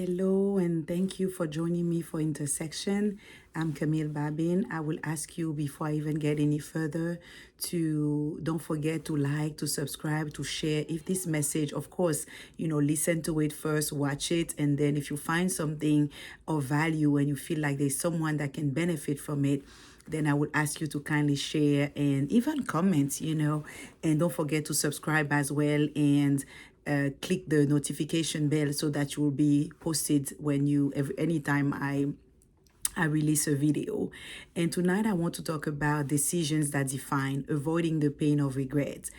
Hello, and thank you for joining me for Intersection. I'm Camille Babin. I will ask you before I even get any further to don't forget to like, to subscribe, to share. If this message, of course, listen to it first, watch it, and then if you find something of value and you feel like there's someone that can benefit from it, then I would ask you to kindly share and even comment, and don't forget to subscribe as well and click the notification bell so that you will be posted when anytime I release a video. And tonight I want to talk about decisions that define, avoiding the pain of regret.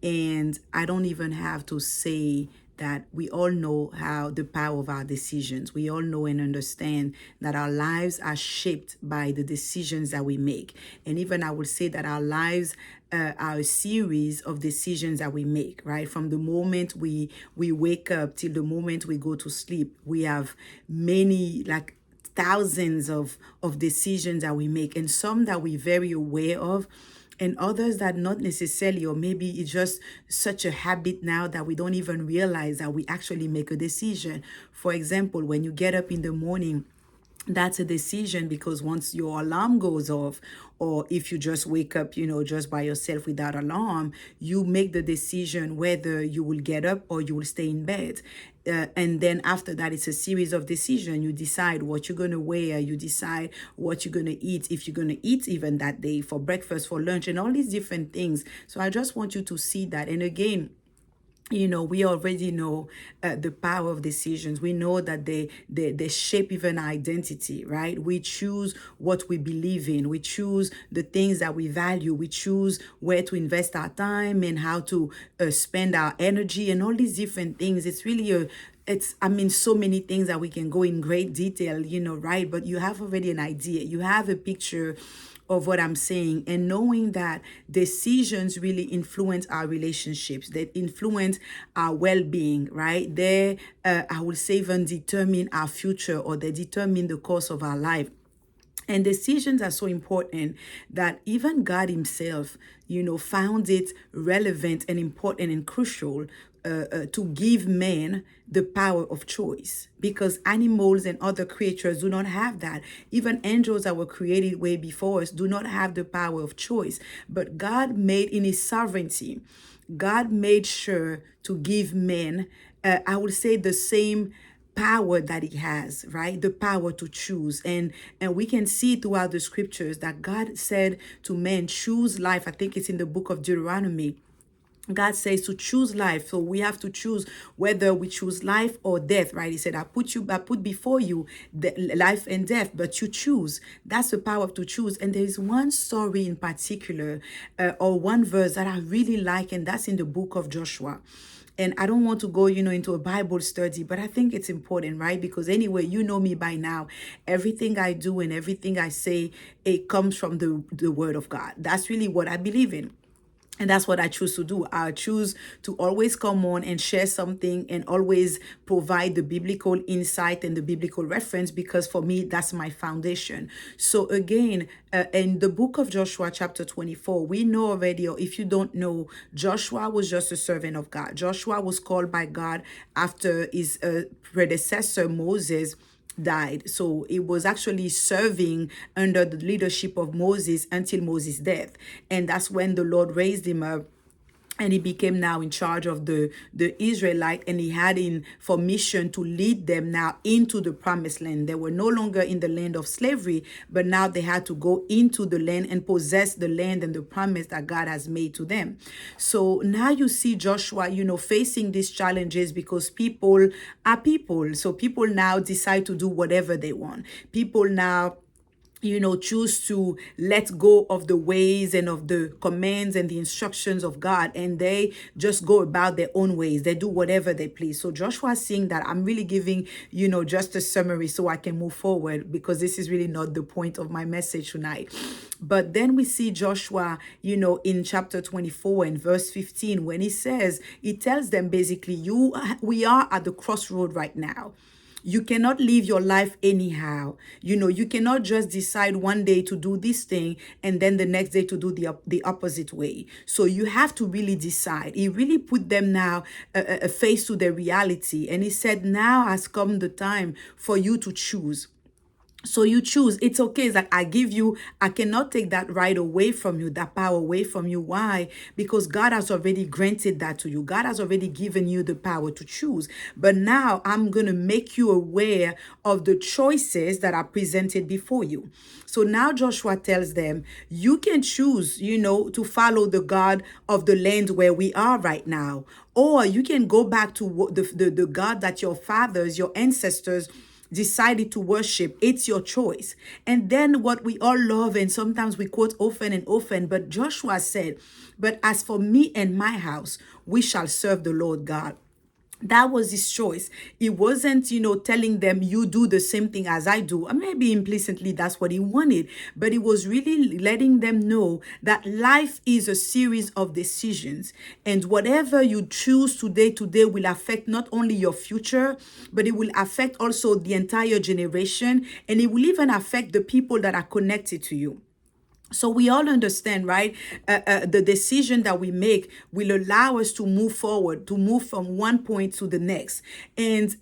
And I don't even have to say that we all know how the power of our decisions. We all know and understand that our lives are shaped by the decisions that we make. And even I would say that our lives are a series of decisions that we make, right? From the moment we wake up till the moment we go to sleep, we have many, like, thousands of decisions that we make, and some that we're very aware of, and others that not necessarily, or maybe it's just such a habit now that we don't even realize that we actually make a decision. For example, when you get up in the morning, that's a decision, because once your alarm goes off, or if you just wake up, just by yourself without alarm, you make the decision whether you will get up or you will stay in bed. And then after that, it's a series of decisions. You decide what you're going to wear. You decide what you're going to eat, if you're going to eat even that day, for breakfast, for lunch, and all these different things. So I just want you to see that. And again, we already know the power of decisions. We know that they shape even our identity, right? We choose what we believe in. We choose the things that we value. We choose where to invest our time and how to spend our energy and all these different things. It's really so many things that we can go in great detail, right? But you have already an idea. You have a picture of what I'm saying, and knowing that decisions really influence our relationships, that influence our well-being, right? I would say, even determine our future, or they determine the course of our life. And decisions are so important that even God himself, found it relevant and important and crucial to give man the power of choice, because animals and other creatures do not have that. Even angels that were created way before us do not have the power of choice. But God made, in his sovereignty, God made sure to give men, I would say, the same power that he has, right? The power to choose. And we can see throughout the scriptures that God said to men, choose life. I think it's in the book of Deuteronomy. God says to choose life. So we have to choose whether we choose life or death, right? He said, I put before you life and death, but you choose. That's the power to choose. And there is one story in particular, or one verse that I really like, and that's in the book of Joshua. And I don't want to go, into a Bible study, but I think it's important, right? Because anyway, you know me by now. Everything I do and everything I say, it comes from the word of God. That's really what I believe in. And that's what I choose to do. I choose to always come on and share something and always provide the biblical insight and the biblical reference, because for me, that's my foundation. So again, in the book of Joshua, chapter 24, we know already, or if you don't know, Joshua was just a servant of God. Joshua was called by God after his predecessor, Moses, died. So it was actually serving under the leadership of Moses until Moses' death. And that's when the Lord raised him up, and he became now in charge of the Israelite, and he had in for mission to lead them now into the promised land. They were no longer in the land of slavery, but now they had to go into the land and possess the land and the promise that God has made to them. So now you see Joshua, facing these challenges, because people are people. So people now decide to do whatever they want. People now choose to let go of the ways and of the commands and the instructions of God, and they just go about their own ways. They do whatever they please. So Joshua is seeing that. I'm really giving, just a summary so I can move forward, because this is really not the point of my message tonight. But then we see Joshua, in chapter 24 and verse 15, when he tells them basically, we are at the crossroad right now. You cannot live your life anyhow. You cannot just decide one day to do this thing and then the next day to do the opposite way. So you have to really decide. He really put them now a face to the reality. And he said, now has come the time for you to choose. So you choose. It's okay. It's like, I cannot take that right away from you, that power away from you. Why? Because God has already granted that to you. God has already given you the power to choose. But now I'm going to make you aware of the choices that are presented before you. So now Joshua tells them, you can choose, to follow the God of the land where we are right now. Or you can go back to the God that your fathers, your ancestors, decided to worship. It's your choice. And then what we all love, and sometimes we quote often and often, but Joshua said, but as for me and my house, we shall serve the Lord God. That was his choice. He wasn't, telling them, you do the same thing as I do. Or maybe implicitly that's what he wanted. But he was really letting them know that life is a series of decisions. And whatever you choose today will affect not only your future, but it will affect also the entire generation. And it will even affect the people that are connected to you. So we all understand, right? The decision that we make will allow us to move forward, to move from one point to the next. And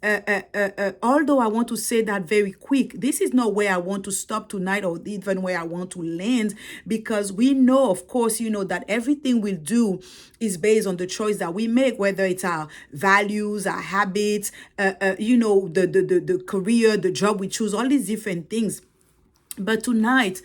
although I want to say that very quick, this is not where I want to stop tonight or even where I want to land, because we know, of course, that everything we'll do is based on the choice that we make, whether it's our values, our habits, the career, the job we choose, all these different things. But tonight,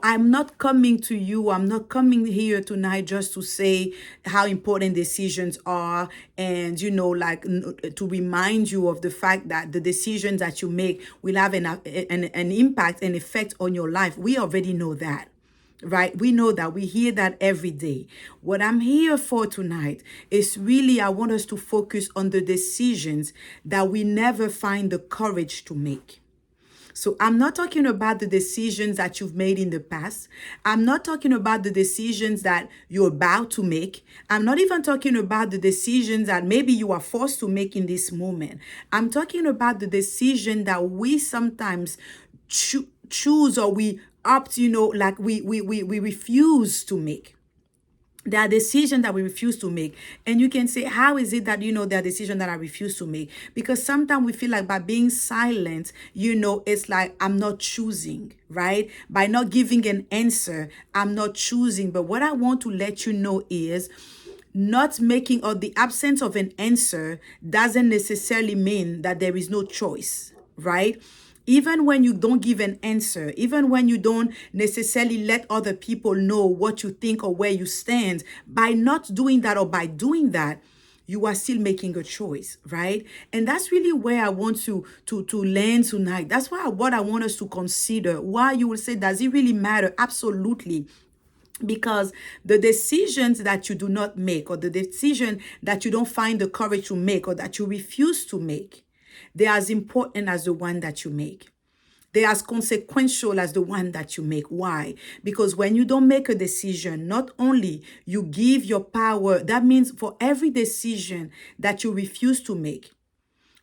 I'm not coming to you. I'm not coming here tonight just to say how important decisions are and, to remind you of the fact that the decisions that you make will have an impact, an effect on your life. We already know that. Right? We know that. We hear that every day. What I'm here for tonight is really, I want us to focus on the decisions that we never find the courage to make. So I'm not talking about the decisions that you've made in the past. I'm not talking about the decisions that you're about to make. I'm not even talking about the decisions that maybe you are forced to make in this moment. I'm talking about the decision that we sometimes choose or we opt, we refuse to make. There are decisions that we refuse to make. And you can say, how is it that, there are decisions that I refuse to make? Because sometimes we feel like by being silent, it's like I'm not choosing, right? By not giving an answer, I'm not choosing. But what I want to let you know is not making or the absence of an answer doesn't necessarily mean that there is no choice, right? Even when you don't give an answer, even when you don't necessarily let other people know what you think or where you stand, by not doing that or by doing that, you are still making a choice, right? And that's really where I want to land tonight. That's what I want us to consider. Why you will say, does it really matter? Absolutely. Because the decisions that you do not make, or the decision that you don't find the courage to make, or that you refuse to make, they're as important as the one that you make. They're as consequential as the one that you make. Why? Because when you don't make a decision, not only you give your power, that means for every decision that you refuse to make,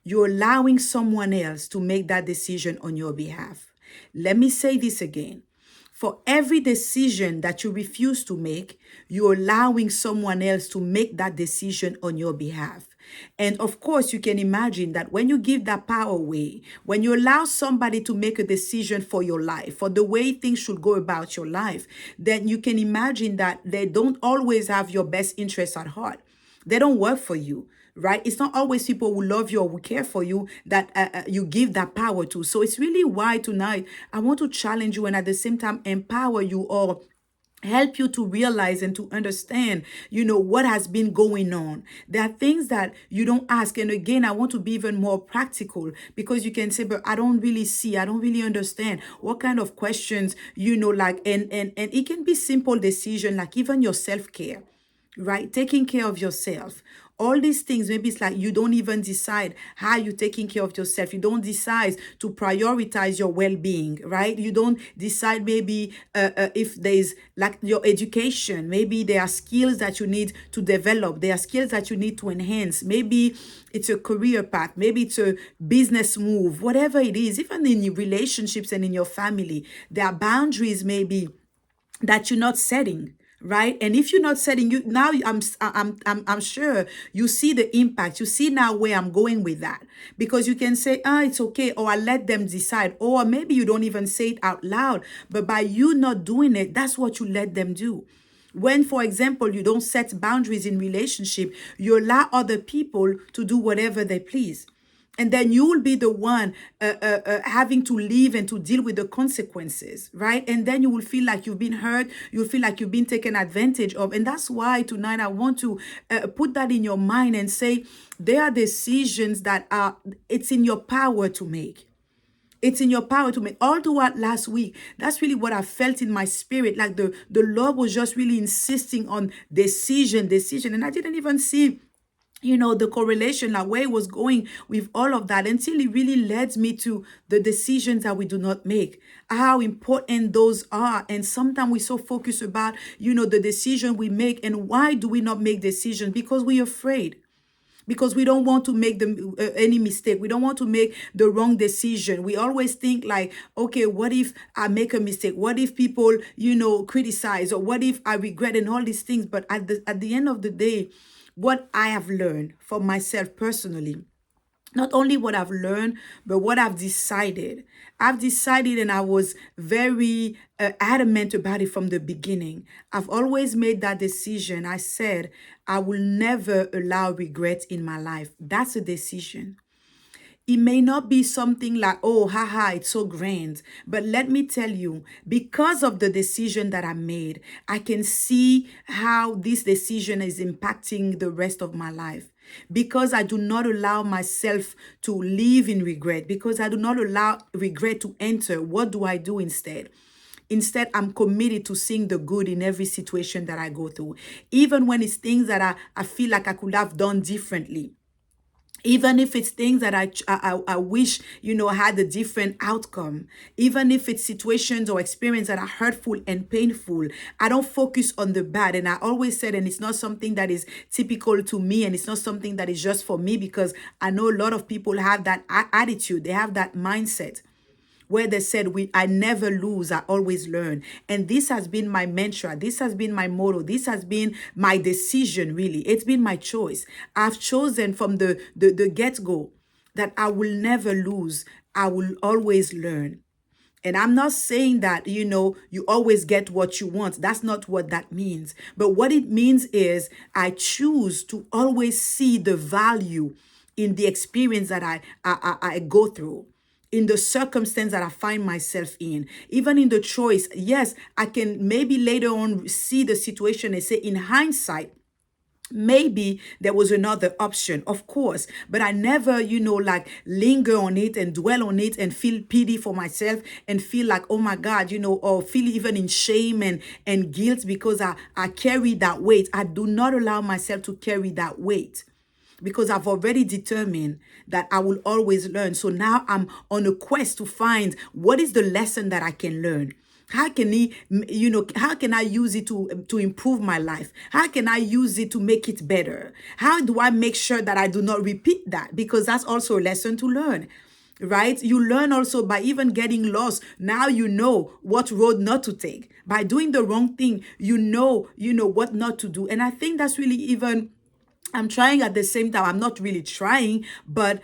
you're allowing someone else to make that decision on your behalf. Let me say this again. For every decision that you refuse to make, you're allowing someone else to make that decision on your behalf. And of course, you can imagine that when you give that power away, when you allow somebody to make a decision for your life, for the way things should go about your life, then you can imagine that they don't always have your best interests at heart. They don't work for you. Right? It's not always people who love you or who care for you that you give that power to. So it's really why tonight I want to challenge you and at the same time empower you or help you to realize and to understand, what has been going on. There are things that you don't ask. And again, I want to be even more practical because you can say, but I don't really understand what kind of questions, and it can be simple decision, like even your self-care, right? Taking care of yourself, All these things, maybe it's like you don't even decide how you're taking care of yourself. You don't decide to prioritize your well-being, right? You don't decide maybe if there's like your education, maybe there are skills that you need to develop. There are skills that you need to enhance. Maybe it's a career path. Maybe it's a business move, whatever it is. Even in your relationships and in your family, there are boundaries maybe that you're not setting, right? And if you're not setting, you now, I'm sure you see the impact. You see now where I'm going with that, because you can say, it's okay, or I let them decide, or maybe you don't even say it out loud, but by you not doing it, that's what you let them do. When, for example, you don't set boundaries in relationship, you allow other people to do whatever they please. And then you will be the one having to live and to deal with the consequences, right? And then you will feel like you've been hurt. You'll feel like you've been taken advantage of. And that's why tonight I want to put that in your mind and say, there are decisions that it's in your power to make. It's in your power to make. All throughout last week, that's really what I felt in my spirit. Like the Lord was just really insisting on decision. And I didn't even see the correlation, like where it was going with all of that, until it really led me to the decisions that we do not make, how important those are. And sometimes we're so focused about, the decision we make. And why do we not make decisions? Because we're afraid. Because we don't want to make any mistake. We don't want to make the wrong decision. We always think like, okay, what if I make a mistake? What if people, criticize? Or what if I regret, and all these things? But at the end of the day, what I have learned for myself personally, not only what I've learned, but what I've decided. I've decided, and I was very adamant about it from the beginning. I've always made that decision. I said, I will never allow regret in my life. That's a decision. It may not be something like, oh, haha, it's so grand. But let me tell you, because of the decision that I made, I can see how this decision is impacting the rest of my life. Because I do not allow myself to live in regret, because I do not allow regret to enter, what do I do instead? Instead, I'm committed to seeing the good in every situation that I go through. Even when it's things that I feel like I could have done differently. Even if it's things that I wish, had a different outcome. Even if it's situations or experiences that are hurtful and painful, I don't focus on the bad. And I always said, and it's not something that is typical to me, and it's not something that is just for me, because I know a lot of people have that attitude. They have that mindset where they said, I never lose, I always learn. And this has been my mantra. This has been my motto. This has been my decision, really. It's been my choice. I've chosen from the get-go that I will never lose. I will always learn. And I'm not saying that, you always get what you want. That's not what that means. But what it means is I choose to always see the value in the experience that I go through, in the circumstance that I find myself in, even in the choice. Yes, I can maybe later on see the situation and say, in hindsight, maybe there was another option, of course, but I never, like linger on it and dwell on it and feel pity for myself and feel like, oh my God, or feel even in shame and guilt because I carry that weight. I do not allow myself to carry that weight, because I've already determined that I will always learn. So now I'm on a quest to find what is the lesson that I can learn. How can how can I use it to improve my life? How can I use it to make it better? How do I make sure that I do not repeat that? Because that's also a lesson to learn. Right? You learn also by even getting lost. Now you know what road not to take. By doing the wrong thing, you know what not to do. And I think that's really even, I'm trying at the same time. I'm not really trying, but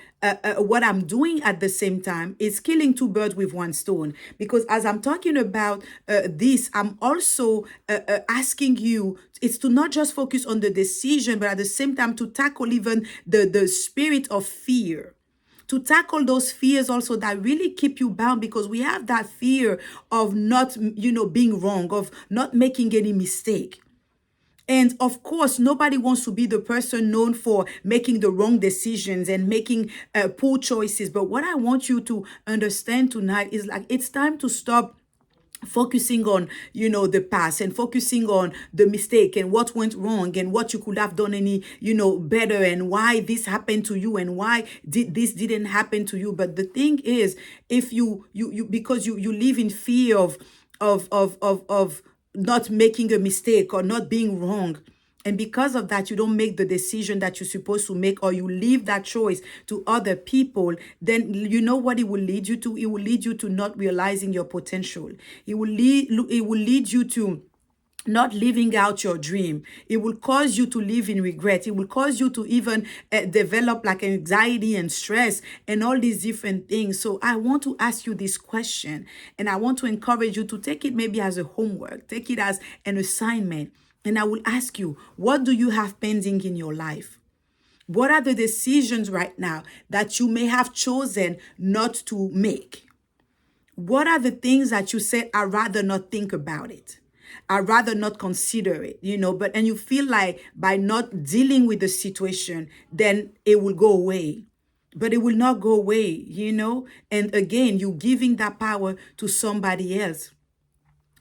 what I'm doing at the same time is killing two birds with one stone. Because as I'm talking about this, I'm also asking you, it's to not just focus on the decision, but at the same time to tackle even the spirit of fear. To tackle those fears also that really keep you bound, because we have that fear of not, being wrong, of not making any mistake. And of course, nobody wants to be the person known for making the wrong decisions and making poor choices. But what I want you to understand tonight is like, it's time to stop focusing on, the past, and focusing on the mistake and what went wrong and what you could have done any, better, and why this happened to you and why this didn't happen to you. But the thing is, if you because you live in fear of not making a mistake or not being wrong, and because of that, you don't make the decision that you're supposed to make, or you leave that choice to other people, then you know what it will lead you to? It will lead you to not realizing your potential. It will lead you to not living out your dream. It will cause you to live in regret. It will cause you to even develop like anxiety and stress and all these different things. So I want to ask you this question, and I want to encourage you to take it maybe as a homework, take it as an assignment. And I will ask you, what do you have pending in your life? What are the decisions right now that you may have chosen not to make? What are the things that you said, I'd rather not think about it? I'd rather not consider it, and you feel like by not dealing with the situation, then it will go away. But it will not go away. And again, you're giving that power to somebody else.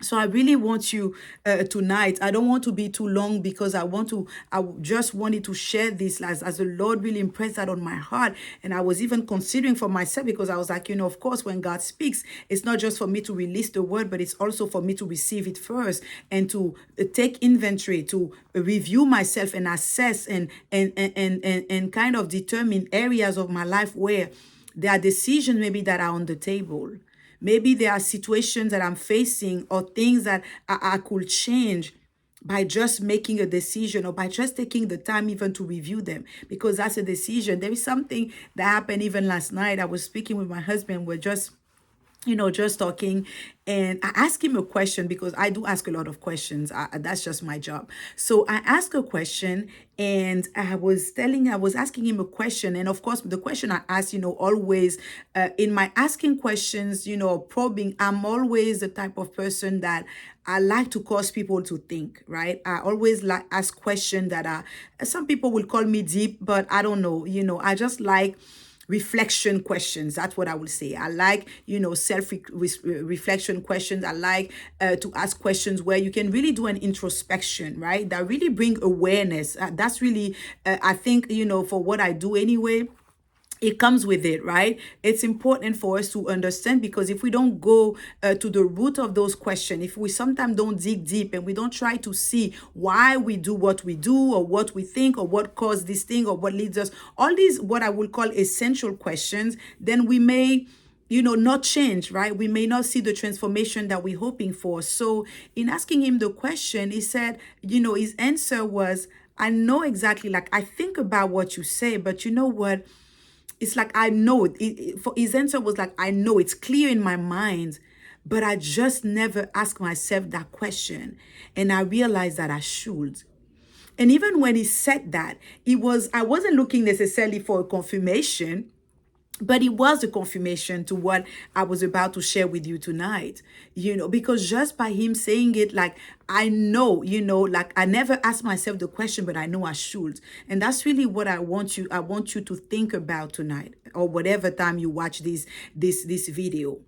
So I really want you tonight. I don't want to be too long because I just wanted to share this as the Lord really impressed that on my heart. And I was even considering for myself, because I was like, of course, when God speaks, it's not just for me to release the word, but it's also for me to receive it first and to take inventory, to review myself and assess and kind of determine areas of my life where there are decisions maybe that are on the table. Maybe there are situations that I'm facing or things that I could change by just making a decision, or by just taking the time even to review them, because that's a decision. There is something that happened even last night. I was speaking with my husband. We're just talking, and I asked him a question, because I do ask a lot of questions. That's just my job. So I asked a question, and I was asking him a question. And of course, the question I asked, always in my asking questions, probing, I'm always the type of person that I like to cause people to think, right? I always like ask questions that are, some people will call me deep, but I don't know, I just like reflection questions. That's what I would say. I like, self-reflection questions. I like to ask questions where you can really do an introspection, right? That really bring awareness. That's really, I think, for what I do anyway, it comes with it, right? It's important for us to understand, because if we don't go to the root of those questions, if we sometimes don't dig deep and we don't try to see why we do what we do, or what we think, or what caused this thing, or what leads us, all these what I would call essential questions, then we may not change, right? We may not see the transformation that we're hoping for. So in asking him the question, he said, his answer was, I know exactly, like, I think about what you say, but you know what? It's like, I know it. For his answer was like, I know it's clear in my mind, but I just never ask myself that question. And I realized that I should. And even when he said that, I wasn't looking necessarily for a confirmation, but it was a confirmation to what I was about to share with you tonight, because just by him saying it, like, I know, like, I never asked myself the question, but I know I should. And that's really what I want you to think about tonight, or whatever time you watch this video.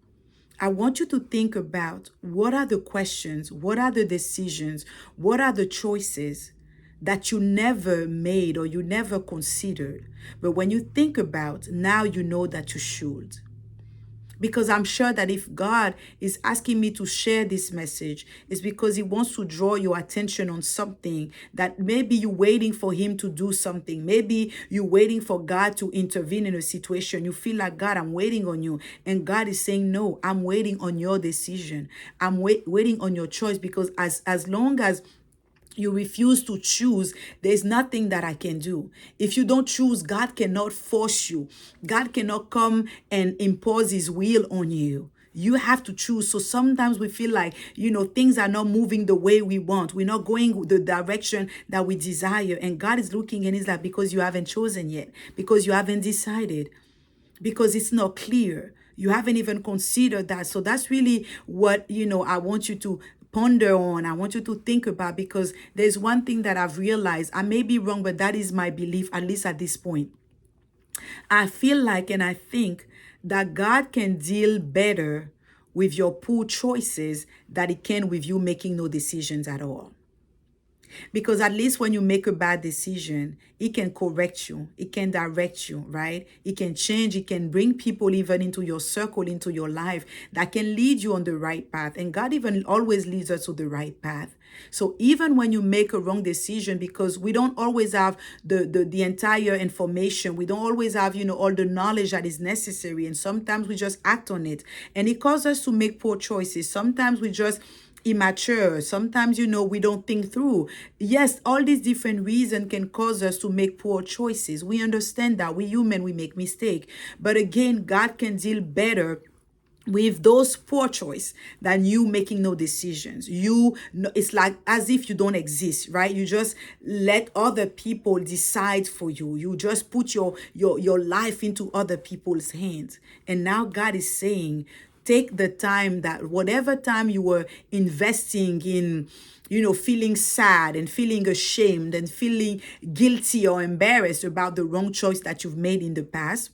I want you to think about, what are the questions, what are the decisions, what are the choices that you never made or you never considered. But when you think about, now you know that you should. Because I'm sure that if God is asking me to share this message, it's because he wants to draw your attention on something that maybe you're waiting for him to do something. Maybe you're waiting for God to intervene in a situation. You feel like, God, I'm waiting on you. And God is saying, no, I'm waiting on your decision. I'm waiting on your choice, because as long as you refuse to choose, there's nothing that I can do. If you don't choose, God cannot force you. God cannot come and impose his will on you. You have to choose. So sometimes we feel like, things are not moving the way we want. We're not going the direction that we desire. And God is looking and he's like, because you haven't chosen yet, because you haven't decided, because it's not clear. You haven't even considered that. So that's really what, I want you to ponder on. I want you to think about, because there's one thing that I've realized. I may be wrong, but that is my belief, at least at this point. I feel like, and I think that God can deal better with your poor choices that it can with you making no decisions at all. Because at least when you make a bad decision, it can correct you, it can direct you, right? It can change, it can bring people even into your circle, into your life that can lead you on the right path. And God even always leads us to the right path. So even when you make a wrong decision, because we don't always have the entire information, we don't always have, all the knowledge that is necessary. And sometimes we just act on it. And it causes us to make poor choices. Sometimes we just immature. Sometimes, we don't think through. Yes, all these different reasons can cause us to make poor choices. We understand that we human, we make mistake. But again, God can deal better with those poor choice than you making no decisions. It's like as if you don't exist, right? You just let other people decide for you. You just put your life into other people's hands. And now God is saying, take the time, that whatever time you were investing in, feeling sad and feeling ashamed and feeling guilty or embarrassed about the wrong choice that you've made in the past,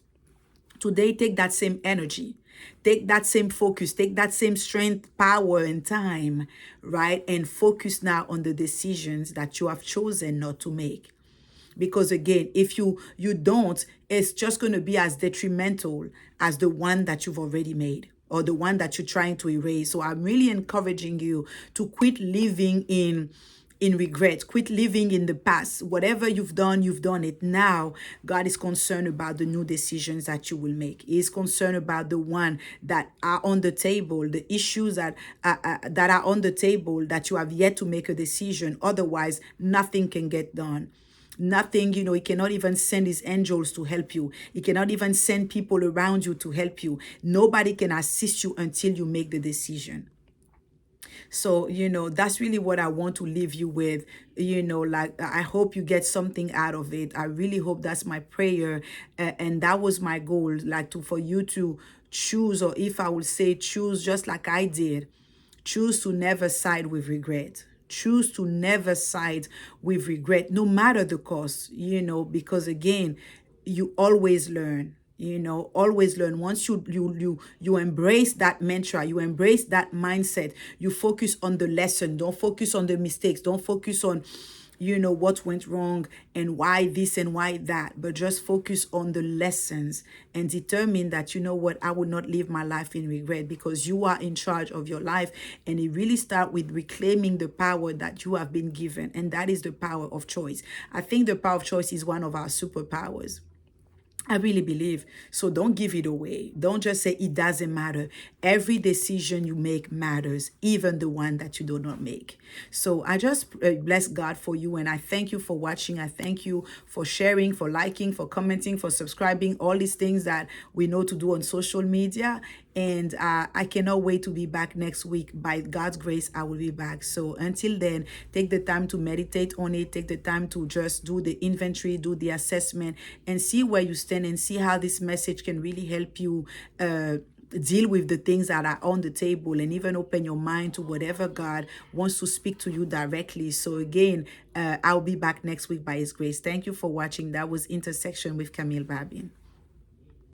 today take that same energy, take that same focus, take that same strength, power, and time, right? And focus now on the decisions that you have chosen not to make. Because again, if you don't, it's just going to be as detrimental as the one that you've already made, or the one that you're trying to erase. So I'm really encouraging you to quit living in regret, quit living in the past. Whatever you've done it. Now God is concerned about the new decisions that you will make. He is concerned about the one that are on the table, the issues that are on the table that you have yet to make a decision. Otherwise, nothing can get done. Nothing, he cannot even send his angels to help you. He cannot even send people around you to help you. Nobody can assist you until you make the decision. So, that's really what I want to leave you with. Like, I hope you get something out of it. I really hope that's my prayer. And that was my goal, like for you to choose, or if I would say choose, just like I did, choose to never side with regret. Choose to never side with regret, no matter the cost, because again, you always learn. Always learn. Once you embrace that mantra, you embrace that mindset, you focus on the lesson. Don't focus on the mistakes. Don't focus on what went wrong and why this and why that, but just focus on the lessons and determine that, what, I will not live my life in regret, because you are in charge of your life. And it really starts with reclaiming the power that you have been given. And that is the power of choice. I think the power of choice is one of our superpowers. I really believe. So don't give it away. Don't just say it doesn't matter. Every decision you make matters, even the one that you do not make. So I just bless God for you. And I thank you for watching. I thank you for sharing, for liking, for commenting, for subscribing, all these things that we know to do on social media. And I cannot wait to be back next week. By God's grace, I will be back. So until then, take the time to meditate on it. Take the time to just do the inventory, do the assessment, and see where you stand, and see how this message can really help you deal with the things that are on the table, and even open your mind to whatever God wants to speak to you directly. So again, I'll be back next week by His grace. Thank you for watching. That was Intersection with Camille Babin.